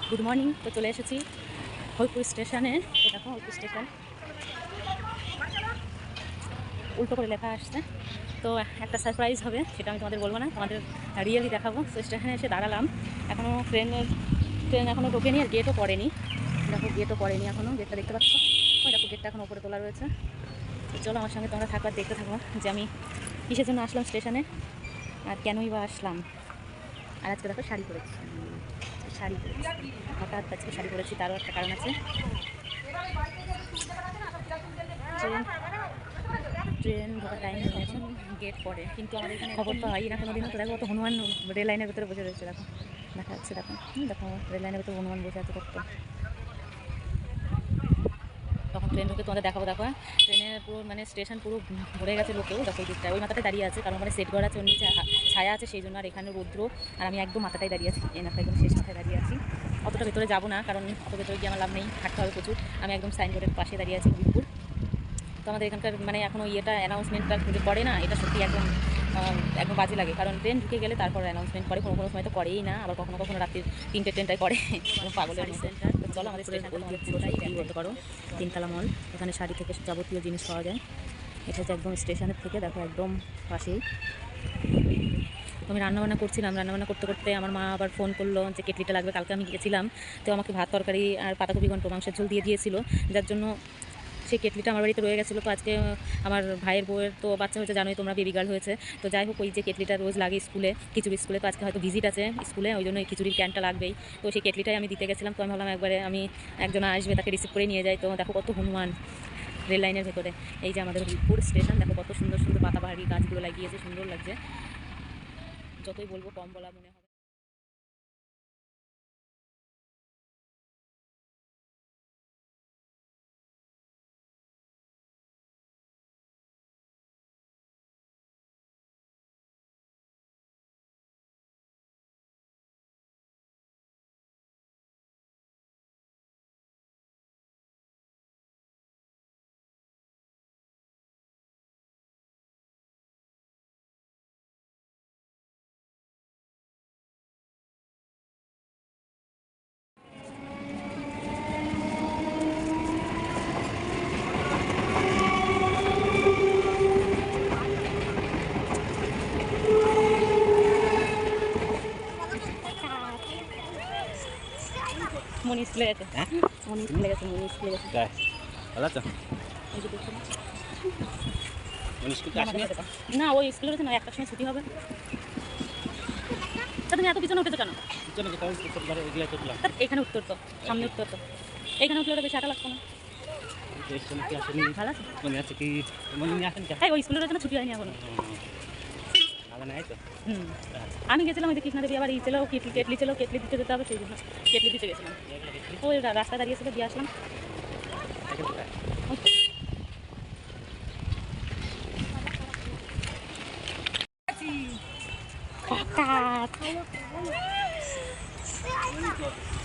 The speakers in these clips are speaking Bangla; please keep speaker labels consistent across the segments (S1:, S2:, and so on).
S1: Good morning. তো চলে এসেছি হরিপুর স্টেশনে। তো দেখো হরিপুর স্টেশন উল্টো করে লেখা আসছে। তো একটা সারপ্রাইজ হবে, সেটা আমি তোমাদের বলবো না, তোমাদের রিয়েলি দেখাবো। তো স্টেশনে এসে দাঁড়ালাম, এখনও ট্রেন এখনও ঢোকেনি, আর গেটও পড়েনি। দেখো গেটও পড়েনি এখনও, গেটটা দেখতে পাচ্ছ? ওই দেখো গেটটা এখন উপরে তোলা রয়েছে। তো চলো আমার সঙ্গে তোমরা থাকো আর দেখতে থাকো যে আমি কিসের জন্য আসলাম স্টেশনে আর কেনই বা আসলাম। আর আজকে দেখো শাড়ি পরেছি, হঠাৎ আজকে শাড়ি পরেছি, তারও একটা কারণ আছে। ট্রেন ঢোকার টাইম হয়ে গেছে, গেট পড়ে, কিন্তু আমাদের এখানে খবর তো হয় না কোনোদিনও। তো দেখো অত হনুমান রেল লাইনের ভিতরে বসে রয়েছে, দেখো দেখা যাচ্ছে, দেখো দেখো রেল লাইনের ভিতরে হনুমান বসে আছে কত। তখন ট্রেন ঢুকে তোমাদের দেখাবো। দেখো ট্রেনের পুরো মানে স্টেশন পুরো ভরে গেছে লোকেও। দেখো এই দিকটা ওই মাথাটায় দাঁড়িয়ে আছে, কারণ ওখানে সেট ঘর আছে, ওর নিচে ছায়া আছে, সেই জন্য। আর এখানে রৌদ্র, আর আমি একদম মাথাটাই দাঁড়িয়ে আছি, এই মাথায় একদম শেষ মাথায় দাঁড়িয়ে আছি। অতটা ভেতরে যাবো না, কারণ অত ভেতরে গিয়ে আমার লাভ নেই, হাঁটতে হবে প্রচুর। আমি একদম সাইনবোর্ডের পাশে দাঁড়িয়ে আছি, বীরপুর। তো আমাদের এখানকার মানে এখনও অ্যানাউন্সমেন্টটা খুঁজে করে না, এটা সত্যি একদম একদম বাজে লাগে। কারণ ট্রেন ঢুকে গেলে তারপর অ্যানাউন্সমেন্ট করে, কোনো সময় তো করেই না, আবার কখনো কখনো রাত্রির 3টে ট্রেনটাই করে, পাগলের মতো। তো চলো আমাদের স্টেশনটা তোমাদের পুরোটাই বলতে পারো, তিনতলা মল, এখানে শাড়ি থেকে যাবতীয় জিনিস পাওয়া যায়। এটা হচ্ছে একদম স্টেশনের থেকে, দেখো একদম পাশেই। আমি রান্নাবান্না করছিলাম, রান্নাবান্না করতে করতে আমার মা আবার ফোন করলো যে কেটলিটা লাগবে। কালকে আমি গেছিলাম, তো আমাকে ভাত তরকারি আর পাতাকপি ঘন্ট মাংসের ঝোল দিয়ে দিয়েছিল, যার জন্য সেই কেটলিটা আমার বাড়িতে রয়ে গেছিলো। তো আজকে আমার ভাইয়ের বউয়ের তো বাচ্চা হয়েছে, জানোই তোমরা, বেবি গার্ল হয়েছে। তো যাই হোক, ওই যে কেটলিটা রোজ লাগে স্কুলে, খিচুড়ি স্কুলে, তো আজকে হয়তো ভিজিট আছে স্কুলে, ওই জন্য এই খিচুড়ির ক্যানটা লাগবেই। তো সেই কেটলিটাই আমি দিতে গেছিলাম। তো আমি ভাবলাম একবারে আমি একজন আসবে, তাকে রিসিভ করে নিয়ে যাই। তো দেখো কত হনুমান রেল লাইনের ভেতরে। এই যে আমাদের হরিপুর স্টেশন, দেখো কত সুন্দর সুন্দর পাতাবাহারি গাছগুলো লাগিয়েছে, সুন্দর লাগছে। যতই বলবো কম বলা মনে হবে। মনি স্কুলে গেছে, মনি স্কুলে গেছে, মনি স্কুলে গেছে।
S2: ভালো আছো?
S1: না, ওই স্কুলে গেছে না, একটার সময় ছুটি হবে। তা তুমি এত পিছনে উঠেছো কেন? এখানে উত্তর তো, সামনে উত্তর তো, এইখানে উঠলে ওটা বেশি আটা লাগতো না। ভালো আছে? ওই স্কুলের জন্য ছুটি হয়নি এখনো। আমি গেছিলাম ওই যে কৃষ্ণা দেবী, আবার ই ছিল কেটলি ছিল, কেটলি দিতে যেতে হবে, সেই জন্য কেটলি দিতে গেছিলাম। ওই রাস্তায় দাঁড়িয়েছিল, দিয়ে আসলাম।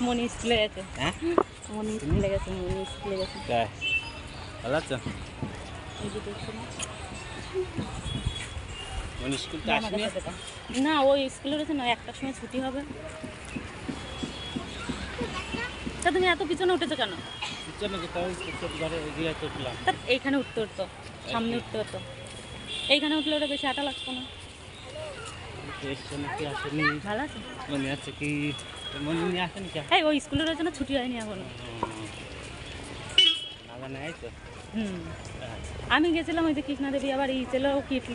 S1: মনি স্কুলে গেছে, মনি স্কুলে গেছে, মনি স্কুলে গেছে।
S2: ভালো আছো?
S1: না, ওই স্কুলে রয়েছে না, একটার সময় ছুটি হবে। তা তুমি এত পিছনে উঠেছো কেন? এইখানে উত্তর তো, সামনে উত্তর তো, এইখানে উঠলে ওটা বেশি আটা লাগতো না। ভালো আছে?
S2: মনে আছে কি? মনে নিয়ে আসেন কে?
S1: ওই স্কুলের জন্য ছুটি হয়নি এখনো। আমি গেছিলাম ওই যে কৃষ্ণা দেবী, আবার ই ছিল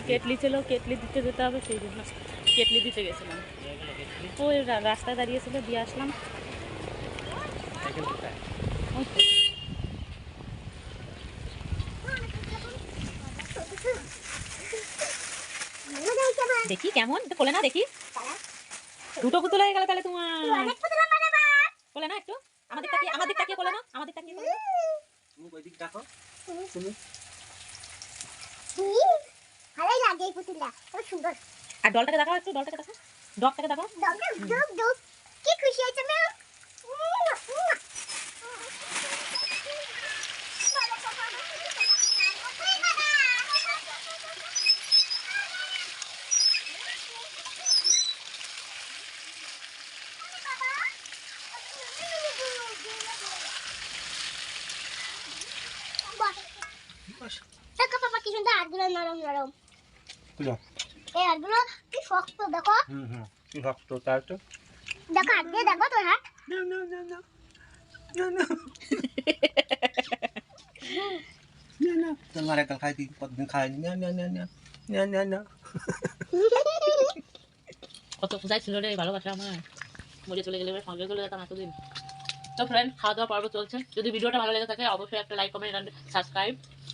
S1: কেটলি ছিল, কেটলি দিতে যেতে হবে, সেই জন্য কেটলি দিতে গেছিলাম। ওই রাস্তায় দাঁড়িয়েছিল, দিয়ে আসলাম। দেখি কেমন, এটা খোলে না, দেখি। দুটো পুতুল হয়ে গেল তাহলে তোমার। খোলে না একটু, আমাদের তাকিয়ে খোলে না, আমাদের তাকিয়ে খোলে।
S3: ভালোই লাগে এই পুতুলটা, খুব সুন্দর।
S1: আর ডলটাকে দেখাও একটু, ডগটাকে দেখাও।
S3: কি খুশি হয়েছে না? দেখো পাপা কি সুন্দর হাতগুলো নরম নরম
S2: বুঝো
S3: এই হাতগুলো কি শক্ত দেখো
S2: কি শক্ত তার তো
S3: দেখো হাত দিয়ে দেখো তোর হাত
S2: তোর মারে কাল খাইতি কতদিন খাইনি না
S1: কত পূজায় ছিল রে ভালোবাসা আমার মরে চলে গেলে সঙ্গে চলে যেতাম এতদিন। তো ফ্রেন্ড, খাওয়া দাওয়া পর্ব চলছে। যদি ভিডিওটা ভালো লেগে থাকে অবশ্যই একটা লাইক কমেন্ট অ্যান্ড সাবস্ক্রাইব।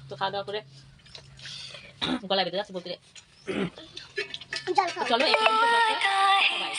S1: তো খাওয়া দাওয়া করে গলায় বেঁধে যাচ্ছে বলতে।
S3: জল খাও
S1: চলো এই পর্যন্ত ব্লগটা। বাই।